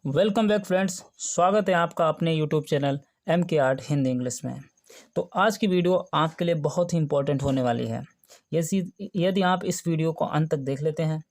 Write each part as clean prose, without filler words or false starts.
Welcome back friends. स्वागत है आपका अपने YouTube channel MK art Hindi English में। तो आज की वीडियो आपके लिए बहुत ही इम्पोर्टेंट होने वाली है। यदि आप इस वीडियो को अंत तक देख लेते हैं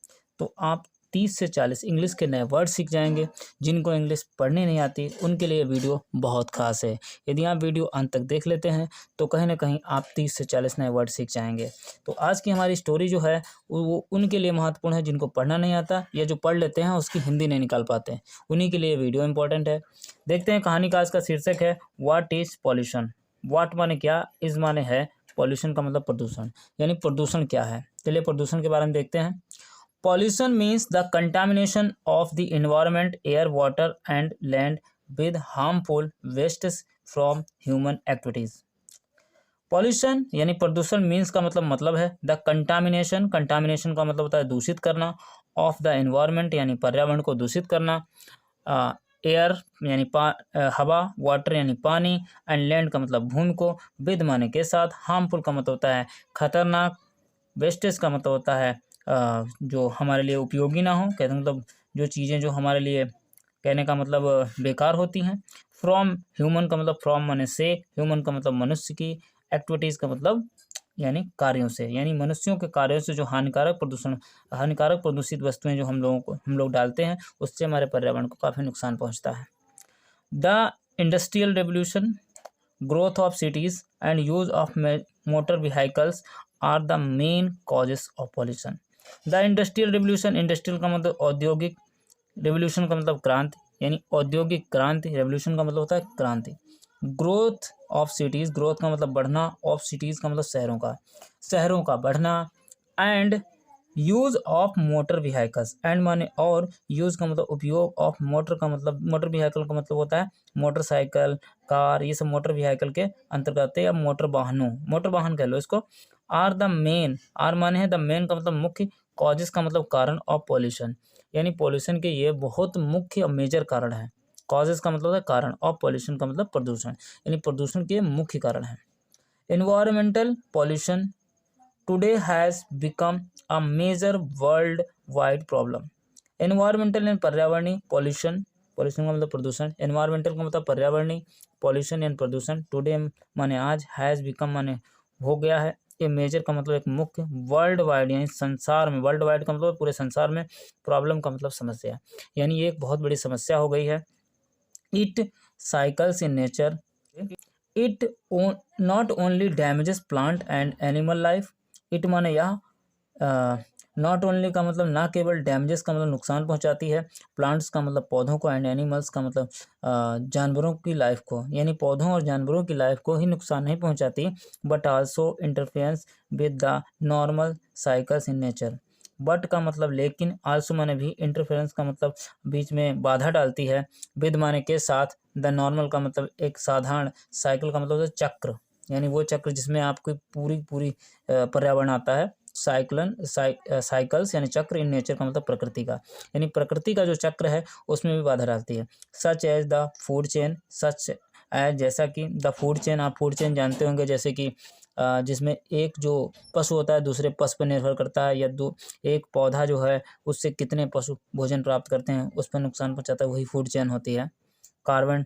तो आप 30 से 40 इंग्लिश के नए वर्ड सीख जाएंगे। जिनको इंग्लिश पढ़नी नहीं आती उनके लिए वीडियो बहुत खास है। यदि आप वीडियो अंत तक देख लेते हैं तो कहीं ना कहीं आप 30 से 40 नए वर्ड सीख जाएंगे। तो आज की हमारी स्टोरी जो है वो उनके लिए महत्वपूर्ण है जिनको पढ़ना नहीं आता या जो पढ़ लेते हैं उसकी हिंदी नहीं निकाल पाते हैं, उन्हीं के लिए वीडियो इंपॉर्टेंट है। देखते हैं कहानी का। आज का शीर्षक है व्हाट इज पॉल्यूशन। व्हाट माने क्या, इज माने है, पॉल्यूशन का मतलब प्रदूषण, यानी प्रदूषण क्या है। चलिए प्रदूषण के बारे में देखते हैं। Pollution means the contamination of the environment, air, water and land with harmful wastes from human activities. Pollution यानी प्रदूषण मीन्स का मतलब है द कंटामिनेशन। कंटामिनेशन का मतलब होता है दूषित करना, ऑफ द एनवायरनमेंट यानी पर्यावरण को दूषित करना, एयर यानी हवा, वाटर यानी पानी, एंड लैंड का मतलब भूमि को, विद माने के साथ, हार्मफुल का मतलब होता है खतरनाक, वेस्टेज का मतलब होता है जो हमारे लिए उपयोगी ना हो, कहते हैं मतलब जो चीज़ें जो हमारे लिए कहने का मतलब बेकार होती हैं। फ्रॉम ह्यूमन का मतलब फ्रॉम माने से, ह्यूमन का मतलब मनुष्य की, एक्टिविटीज़ का मतलब यानी कार्यों से, यानी मनुष्यों के कार्यों से जो हानिकारक प्रदूषित वस्तुएं जो हम लोग डालते हैं उससे हमारे पर्यावरण को काफ़ी नुकसान पहुंचता है। The industrial revolution, growth of cities and use of motor vehicles are the main causes of pollution. The industrial revolution, industrial का मतलब औद्योगिक, रेवोल्यूशन का मतलब क्रांति, यानी औद्योगिक क्रांति, रेवोल्यूशन का मतलब होता है क्रांति। ग्रोथ ऑफ सिटीज़, ग्रोथ का मतलब बढ़ना, ऑफ सिटीज़ का मतलब शहरों का बढ़ना, and use of motor vehicles, and माने और, यूज का मतलब उपयोग, ऑफ मोटर का मतलब मोटर व्हीकल का मतलब होता है मोटरसाइकिल, कार, ये सब मोटर व्हीकल के अंतर्गत आते हैं, या मोटर वाहन कह लो इसको। आर द मेन, आर माने है द मेन का मतलब मुख्य, कॉजेस का मतलब कारण, ऑफ पॉल्यूशन यानी पॉल्यूशन के ये बहुत मुख्य और मेजर कारण है। कॉजेस का मतलब है कारण, ऑफ पॉल्यूशन का मतलब प्रदूषण, यानी प्रदूषण के मुख्य कारण है। Environmental pollution today has become a major worldwide problem. Environmental यानी पर्यावरणीय, पॉल्यूशन, पॉल्यूशन का मतलब प्रदूषण, एनवायरमेंटल का मतलब पर्यावरणीय, पॉल्यूशन यानी प्रदूषण, टुडे माने आज, हैज़ बिकम माने हो गया है, ये मेजर का मतलब एक मुख्य, वर्ल्ड वाइड यानी संसार में, वर्ल्ड वाइड का मतलब पूरे संसार में, प्रॉब्लम का मतलब समस्या, यानी ये एक बहुत बड़ी समस्या हो गई है। It cycles in nature, it not only damages plant and animal life. It माने यह, नॉट ओनली का मतलब ना केवल, डैमेजेस का मतलब नुकसान पहुंचाती है, प्लांट्स का मतलब पौधों को, एंड एनिमल्स का मतलब जानवरों की लाइफ को, यानी पौधों और जानवरों की लाइफ को ही नुकसान नहीं पहुंचाती, but also interference with the normal cycles in nature. But का मतलब लेकिन, आल्सो माने भी, इंटरफेरेंस का मतलब बीच में बाधा डालती है, विद माने के साथ, द नॉर्मल का मतलब एक साधारण, साइकिल का मतलब चक्र, यानी वो चक्र जिसमें आपकी पूरी पर्यावरण आता है, साइकिल्स यानी चक्र, इन नेचर का मतलब प्रकृति का, यानी प्रकृति का जो चक्र है उसमें भी बाधा डालती है। Such as the food chain, such as जैसा कि, द फूड चेन, आप फूड चेन जानते होंगे, जैसे कि जिसमें एक जो पशु होता है दूसरे पशु पर निर्भर करता है, या एक पौधा जो है उससे कितने पशु भोजन प्राप्त करते हैं उस पर नुकसान पहुंचाता है, वही फूड चेन होती है। कार्बन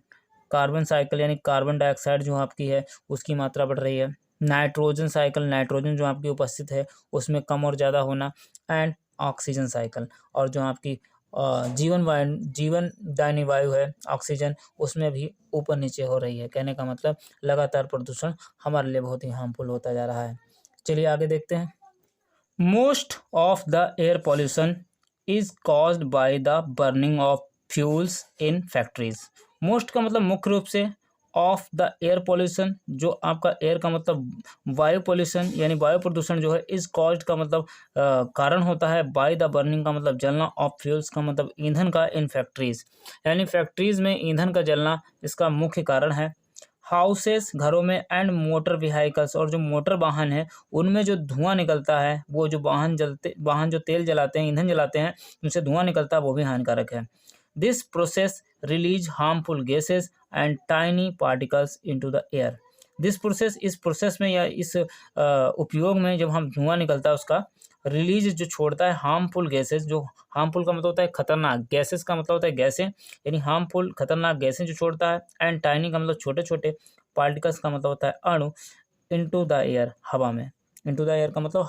कार्बन साइकिल यानी कार्बन डाइऑक्साइड जो आपकी है उसकी मात्रा बढ़ रही है। नाइट्रोजन साइकिल, नाइट्रोजन जो आपकी उपस्थित है उसमें कम और ज़्यादा होना। एंड ऑक्सीजन साइकिल, और जो आपकी जीवनदायिनी वायु है ऑक्सीजन, उसमें भी ऊपर नीचे हो रही है। कहने का मतलब लगातार प्रदूषण हमारे लिए बहुत ही हार्मफुल होता जा रहा है। चलिए आगे देखते हैं। Most of the air pollution is caused by the burning of fuels in factories. Most का मतलब मुख्य रूप से, ऑफ द एयर पॉल्यूशन जो आपका एयर का मतलब वायु पॉल्यूशन यानी वायु प्रदूषण जो है, इज कॉज्ड का मतलब कारण होता है, बाय द बर्निंग का मतलब जलना, ऑफ फ्यूल्स का मतलब ईंधन का, इन फैक्ट्रीज यानी फैक्ट्रीज में ईंधन का जलना इसका मुख्य कारण है। हाउसेस घरों में, एंड मोटर व्हीकल्स और जो मोटर वाहन है उनमें जो धुआं निकलता है, वो जो वाहन जो तेल जलाते हैं, ईंधन जलाते हैं, उनसे धुआं निकलता है, वो भी हानिकारक है। This process release harmful gases and tiny particles into the air. This process, इस प्रोसेस में या इस उपयोग में जब हम धुआं निकलता है उसका, रिलीज जो छोड़ता है हार्मफुल गैसेज, जो हार्मफुल का मतलब होता है खतरनाक, गैसेस का मतलब होता है गैसें, यानी हार्मफुल खतरनाक गैसें जो छोड़ता है, एंड टाइनी का मतलब छोटे छोटे, पार्टिकल्स का मतलब होता है अणु, इनटू द एयर हवा में, इनटू द एयर का मतलब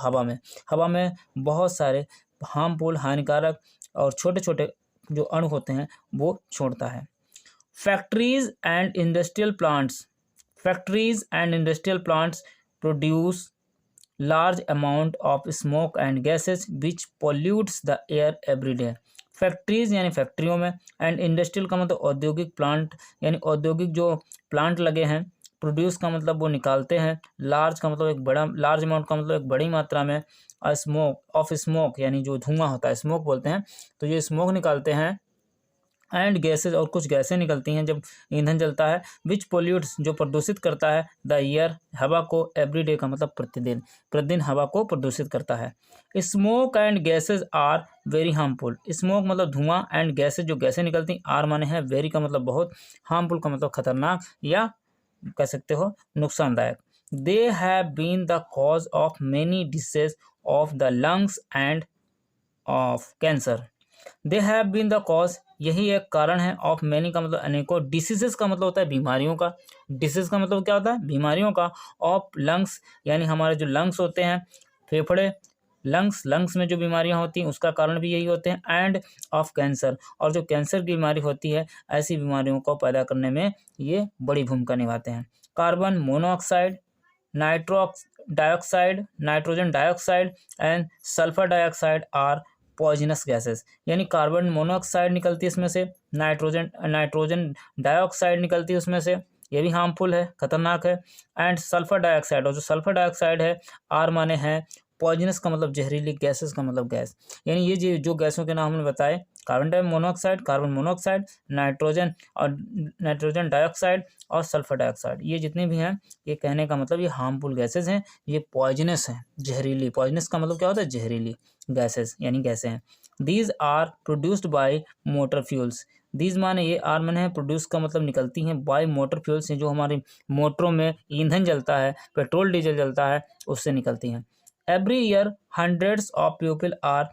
हवा में बहुत सारे हार्मफुल हानिकारक और छोटे छोटे जो अणु होते हैं वो छोड़ता है। Factories and industrial plants, factories and industrial plants produce large amount of smoke and gases which pollutes the air every day। Factories यानी फैक्ट्रियों में, एंड इंडस्ट्रियल का मतलब औद्योगिक प्लांट, यानी औद्योगिक जो प्लांट लगे हैं, प्रोड्यूस का मतलब वो निकालते हैं, लार्ज का मतलब एक बड़ा, लार्ज अमाउंट का मतलब एक बड़ी मात्रा में, स्मोक यानी जो धुआं होता है स्मोक बोलते हैं, तो ये स्मोक निकालते हैं, एंड गैसेज और कुछ गैसें निकलती हैं जब ईंधन जलता है, विच पोल्यूट्स जो प्रदूषित करता है, द एयर हवा को, एवरीडे का मतलब प्रतिदिन, प्रतिदिन हवा को प्रदूषित करता है। Smoke and gases are very harmful, smoke मतलब धुआं, एंड गैसेज जो गैसें निकलती, आर माने हैं वेरी का मतलब बहुत, हार्मफुल का मतलब खतरनाक या कह सकते हो नुकसानदायक। They have been the cause of many disease of the lungs and of cancer. They have been the cause, यही एक कारण है, ऑफ मैनी का मतलब अनेकों, डिसीजेस का मतलब होता है बीमारियों का, डिसीज का मतलब क्या होता है बीमारियों का, ऑफ लंग्स यानी हमारे जो लंग्स होते हैं, फेफड़े, लंग्स में जो बीमारियां होती हैं उसका कारण भी यही होते हैं, एंड ऑफ कैंसर, और जो कैंसर की बीमारी होती है ऐसी बीमारियों को पैदा करने में ये बड़ी भूमिका निभाते हैं। Carbon monoxide, nitrogen dioxide and sulphur dioxide are poisonous gases, यानी कार्बन मोनोऑक्साइड निकलती है इसमें से, नाइट्रोजन डाइऑक्साइड निकलती है उसमें से, ये भी हार्मफुल है, खतरनाक है, एंड सल्फर डाइऑक्साइड, और जो सल्फर डाइऑक्साइड है, आर माने हैं पॉइजनस का मतलब जहरीली, गैसेस का मतलब गैस, यानी ये जो गैसों के नाम हमने बताए, कार्बन मोनोऑक्साइड, नाइट्रोजन डाइऑक्साइड और सल्फर डाइऑक्साइड, ये जितने भी हैं, ये कहने का मतलब ये हार्मफुल गैसेस हैं, ये पॉइजनस हैं, जहरीली, पॉइजनस का मतलब क्या होता है जहरीली गैसेस यानी गैसें हैं। These are produced by motor fuels, these माने ये, आर माने है प्रोड्यूस का मतलब निकलती हैं, बाय मोटर फ्यूल्स जो हमारी मोटरों में ईंधन जलता है, पेट्रोल डीजल जलता है, उससे निकलती हैं। Every year, hundreds of people are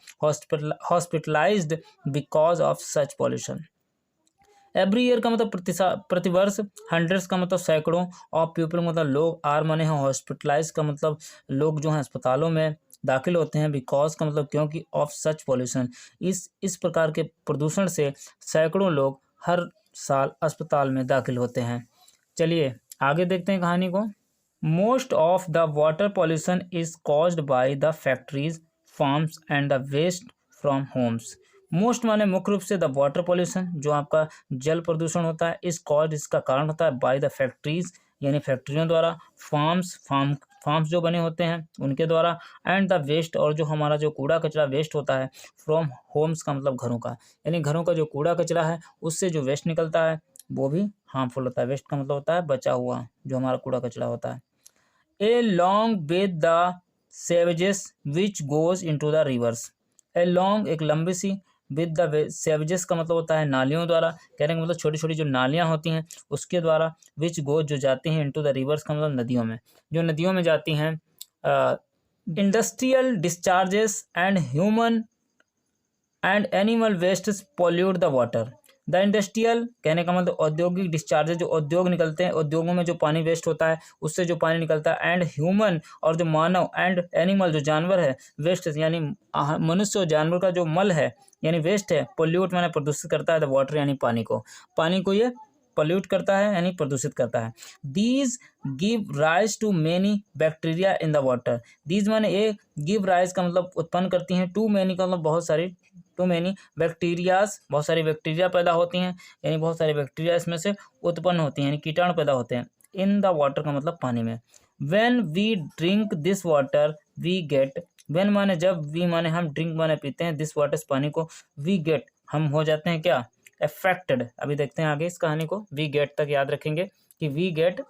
hospitalized because of such pollution। Every year का मतलब प्रतिवर्ष, हंड्रेड्स का मतलब सैकड़ों, ऑफ पीपल मतलब लोग, आर माने हैं हॉस्पिटलाइज का मतलब लोग जो हैं अस्पतालों में दाखिल होते हैं, बिकॉज का मतलब क्योंकि, ऑफ सच पॉल्यूशन इस प्रकार के प्रदूषण से सैकड़ों लोग हर साल अस्पताल में दाखिल होते हैं। चलिए आगे देखते हैं कहानी को। Most of the water pollution is caused by the factories, farms and the waste from homes. Most माने मुख्य रूप से, द वाटर पॉल्यूशन जो आपका जल प्रदूषण होता है, इस कॉज इसका कारण होता है, बाय द फैक्ट्रीज यानी फैक्ट्रियों द्वारा, फार्म्स जो बने होते हैं उनके द्वारा, एंड द वेस्ट और जो हमारा जो कूड़ा कचरा वेस्ट होता है, फ्रॉम होम्स का मतलब घरों का, यानी घरों का जो कूड़ा कचरा है उससे जो वेस्ट निकलता है वो भी हार्मफुल होता है। वेस्ट का मतलब होता है बचा हुआ जो हमारा कूड़ा कचरा होता है। A long with the savages which goes into the reverse, a long एक लंबी सी, विद द सेवेजेस का मतलब होता है नालियों द्वारा, कहने का मतलब छोटी छोटी जो नालियां होती हैं उसके द्वारा, विच गोज जो जाती हैं, इनटू द रिवर्स का मतलब नदियों में, जो नदियों में जाती हैं। Industrial discharges and human and animal waste pollute the water. The industrial कहने का मतलब औद्योगिक डिस्चार्जेस, जो उद्योग निकलते हैं, उद्योगों में जो पानी वेस्ट होता है उससे जो पानी निकलता है, एंड ह्यूमन और जो मानव, एंड एनिमल जो जानवर है, वेस्ट यानी मनुष्य और जानवर का जो मल है यानी वेस्ट है, पोल्यूट माने प्रदूषित करता है, द वाटर यानी पानी को ये पोल्यूट करता है यानी प्रदूषित करता है। These give rise to many bacteria in the water, these माने ए, गिव राइज का मतलब उत्पन्न करती हैं, टू मेनी का मतलब बहुत सारी, टू मेनी बैक्टीरियाज बहुत सारी बैक्टीरिया पैदा होती हैं, यानी बहुत सारे बैक्टीरिया इसमें से उत्पन्न होती हैं, यानी कीटाणु पैदा होते हैं, इन द वाटर का मतलब पानी में। When we drink this water we get, when माने जब, वी माने हम, ड्रिंक माने पीते हैं, दिस वाटर पानी को, वी गेट हम हो जाते हैं क्या, अफेक्टेड। अभी देखते हैं आगे इस कहानी को, वी गेट तक याद रखेंगे कि we get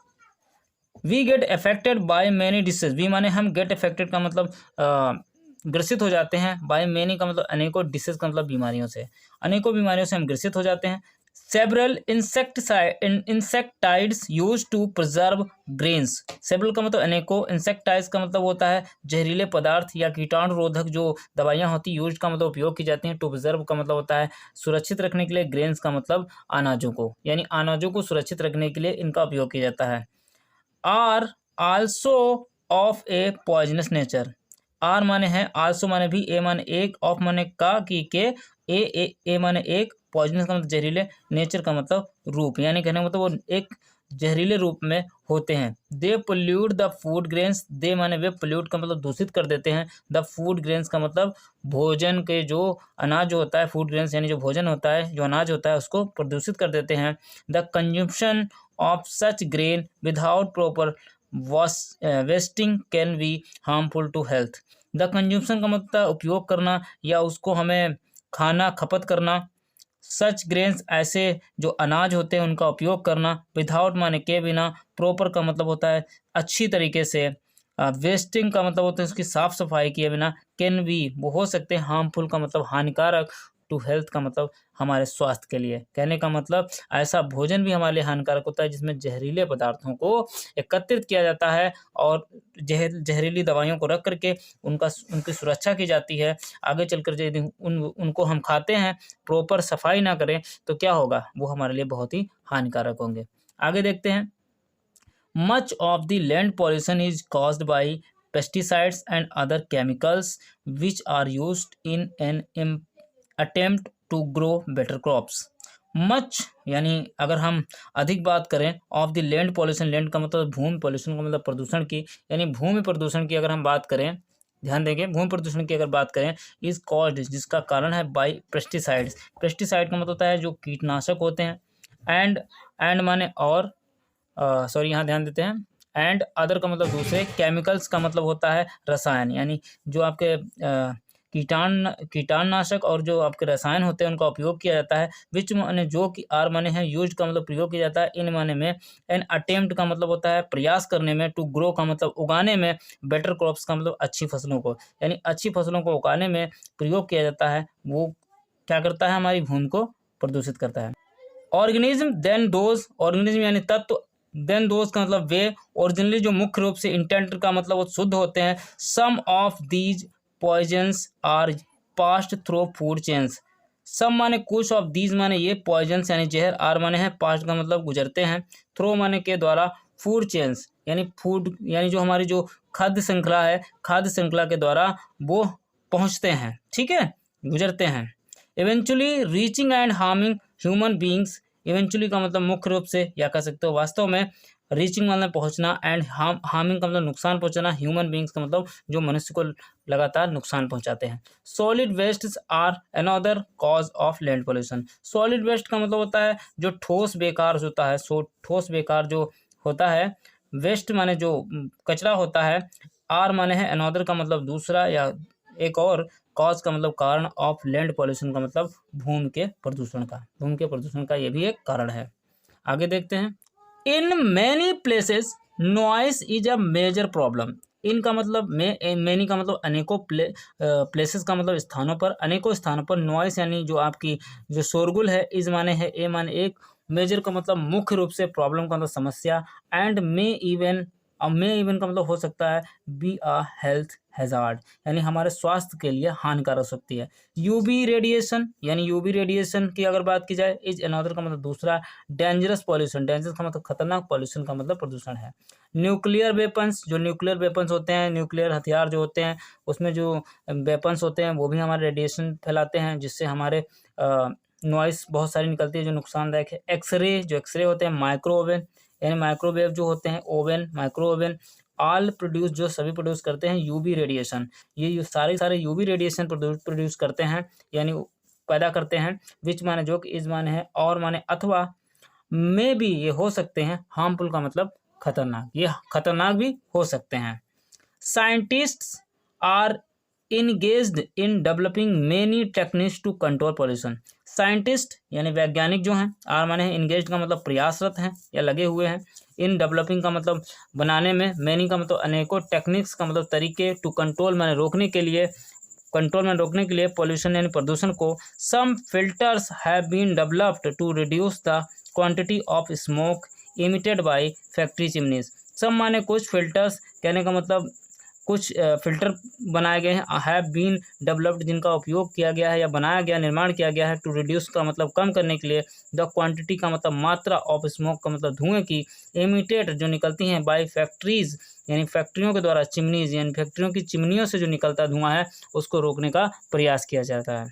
affected by many disease, we माने हम, गेट अफेक्टेड का मतलब ग्रसित हो जाते हैं, बाय मेनी का मतलब अनेकों, डिसीज का मतलब बीमारियों से, अनेकों बीमारियों से हम ग्रसित हो जाते हैं। Several insecticides use to preserve grains. Several का मतलब अनेकों, इंसेक्टाइड्स का मतलब होता है जहरीले पदार्थ या कीटाणु रोधक जो दवाइयाँ होती, यूज का मतलब उपयोग की जाती हैं, टू प्रिजर्व का मतलब होता है सुरक्षित रखने के लिए, ग्रेन्स का मतलब अनाजों को, यानी अनाजों को सुरक्षित रखने के लिए इनका उपयोग किया जाता है। Are also of a poisonous nature. Are माने है, आल्सो माने भी, ए माने एक, ऑफ माने का, की के, ए माने एक, पॉइजनस का मतलब जहरीले, नेचर का मतलब रूप, यानी कहने का मतलब वो एक जहरीले रूप में होते हैं। दे पोल्यूट द फूड ग्रेन्स। दे माने वे, पोल्यूट का मतलब दूषित कर देते हैं, द फूड ग्रेन्स का मतलब भोजन के जो अनाज जो होता है, फूड ग्रेन्स यानी जो भोजन होता है, जो अनाज होता है उसको प्रदूषित कर देते हैं। The consumption of such grain without proper washing can be harmful to health. The consumption का मतलब उपयोग करना या उसको हमें खाना, खपत करना, सच ग्रेन्स ऐसे जो अनाज होते हैं उनका उपयोग करना, विदाउट माने के बिना, प्रॉपर का मतलब होता है अच्छी तरीके से, वेस्टिंग का मतलब होता है उसकी साफ सफाई किए बिना, कैन बी वो हो सकते हैं, हार्मफुल का मतलब हानिकारक, टू हेल्थ का मतलब हमारे स्वास्थ्य के लिए। कहने का मतलब ऐसा भोजन भी हमारे लिए हानिकारक होता है जिसमें जहरीले पदार्थों को एकत्रित किया जाता है और जहरीली दवाइयों को रख करके उनकी सुरक्षा की जाती है। आगे चलकर यदि उनको हम खाते हैं, प्रॉपर सफाई ना करें तो क्या होगा, वो हमारे लिए बहुत ही हानिकारक होंगे। आगे देखते हैं। Much of the land pollution is caused by pesticides and other chemicals which are used in an attempt to grow better crops. Much यानी अगर हम अधिक बात करें, of the land pollution, land का मतलब भूमि, पॉल्यूशन का मतलब प्रदूषण की, यानी भूमि प्रदूषण की अगर हम बात करें, ध्यान देंगे, भूमि प्रदूषण की अगर बात करें, इज कॉज्ड जिसका कारण है बाई पेस्टिसाइड्स। पेस्टिसाइड का मतलब होता है जो कीटनाशक होते हैं, एंड माने और, सॉरी यहाँ ध्यान देते हैं, एंड अदर का मतलब दूसरे, केमिकल्स का मतलब होता है रसायन, यानी जो आपके कीटाणुनाशक और जो आपके रसायन होते हैं उनका उपयोग किया जाता है। विच माने जो कि, आर माने है यूज का मतलब प्रयोग किया जाता है, इन माने में, एन अटेम्प्ट का मतलब होता है प्रयास करने में, टू ग्रो का मतलब उगाने में, बेटर क्रॉप्स का मतलब अच्छी फसलों को, यानी अच्छी फसलों को उगाने में प्रयोग किया जाता है। वो क्या करता है, हमारी भूमि को प्रदूषित करता है। ऑर्गेनिज्म देन दोज, ऑर्गेनिज्म यानी तत्व, देन दोज का मतलब वे, ओरिजिनली जो मुख्य रूप से, इंटेंट का मतलब वो शुद्ध होते हैं। Some of these poisons are passed through food chains. Some माने कुछ, ऑफ दीज माने ये, पॉइजन्स यानी जहर, आर माने है पास्ट का मतलब गुजरते हैं, थ्रू माने के द्वारा, फूड चेन्स यानी फूड यानी जो हमारी जो खाद्य श्रृंखला है, खाद्य श्रृंखला के द्वारा वो पहुंचते हैं, ठीक है, गुजरते हैं। Eventually reaching and harming human beings. Eventually का मतलब मुख्य रूप से, या कह सकते हो वास्तव में, रीचिंग मतलब पहुंचना, एंड हार्मिंग का मतलब नुकसान पहुंचाना, ह्यूमन बींग्स का मतलब जो मनुष्य को लगातार नुकसान पहुंचाते हैं। Solid waste are another cause of land pollution. Solid waste का मतलब होता है जो ठोस बेकार होता है, ठोस बेकार जो होता है, वेस्ट माने जो कचरा होता है, आर माने है अनदर का मतलब दूसरा या एक और, कॉज का मतलब कारण, ऑफ लैंड पॉल्यूशन का मतलब भूमि के प्रदूषण का, भूमि के प्रदूषण का ये भी एक कारण है। आगे देखते हैं। In many places noise is a major problem. इनका मतलब मैनी का मतलब अनेकों, प्लेसेस का मतलब स्थानों पर, अनेकों स्थानों पर, नॉइस यानी जो आपकी जो शोरगुल है, इज माने है, ए माने एक, मेजर का मतलब मुख्य रूप से, प्रॉब्लम का मतलब समस्या, एंड मे इवन, अब मे इवन का मतलब हो सकता है बी अ हेल्थ हैजार्ड, यानी हमारे स्वास्थ्य के लिए हानिकारक हो सकती है। यूवी रेडिएशन, यानी यूवी रेडिएशन की अगर बात की जाए, इज अनदर का मतलब दूसरा, डेंजरस पॉल्यूशन, डेंजरस का मतलब खतरनाक, पॉल्यूशन का मतलब प्रदूषण है। न्यूक्लियर वेपन्स, जो न्यूक्लियर वेपन्स होते हैं, न्यूक्लियर हथियार जो होते हैं, उसमें जो वेपन्स होते हैं वो भी हमारे रेडिएशन फैलाते हैं, जिससे हमारे नॉइस बहुत सारी निकलती है जो नुकसानदायक है। एक्सरे, जो एक्सरे होते हैं, माइक्रोवेव यानी माइक्रोवेव जो होते हैं, oven, micro oven, all produce जो सभी प्रोड्यूस करते हैं यूवी रेडिएशन, ये सारे यूवी रेडिएशन प्रोड्यूस करते हैं, यानी पैदा करते हैं। विच माने जो, इज माने है और माने अथवा, मे भी ये हो सकते हैं, हार्मफुल का मतलब खतरनाक, ये खतरनाक भी हो सकते हैं। Scientists are engaged in developing many techniques to control pollution। Scientist यानी वैज्ञानिक जो हैं, आर माने है engaged का मतलब प्रयासरत हैं या लगे हुए हैं, इन डेवलपिंग का मतलब बनाने में, मैनी का मतलब अनेकों, टेक्निक्स का मतलब तरीके, टू कंट्रोल माने रोकने के लिए, कंट्रोल में रोकने के लिए पॉल्यूशन यानी प्रदूषण को some filters have been developed to reduce the quantity of smoke emitted by factory chimneys. Some माने कुछ फिल्टर्स, कहने का मतलब कुछ फिल्टर बनाए गए हैं, हैव बीन डेवलप्ड जिनका उपयोग किया गया है या बनाया गया, निर्माण किया गया है, टू रिड्यूस का मतलब कम करने के लिए, द क्वांटिटी का मतलब मात्रा, ऑफ स्मोक का मतलब धुएं की, इमिटेड जो निकलती हैं बाय फैक्ट्रीज यानी फैक्ट्रियों के द्वारा, चिमनीज यानी फैक्ट्रियों की चिमनियों से जो निकलता धुआं है उसको रोकने का प्रयास किया जाता है।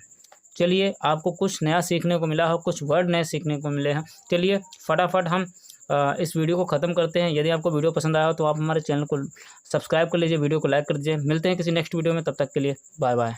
चलिए, आपको कुछ नया सीखने को मिला हो, कुछ वर्ड नए सीखने को मिले हैं। चलिए फटाफट हम इस वीडियो को ख़त्म करते हैं। यदि आपको वीडियो पसंद आया हो तो आप हमारे चैनल को सब्सक्राइब कर लीजिए, वीडियो को लाइक कर दीजिए। मिलते हैं किसी नेक्स्ट वीडियो में, तब तक के लिए बाय बाय।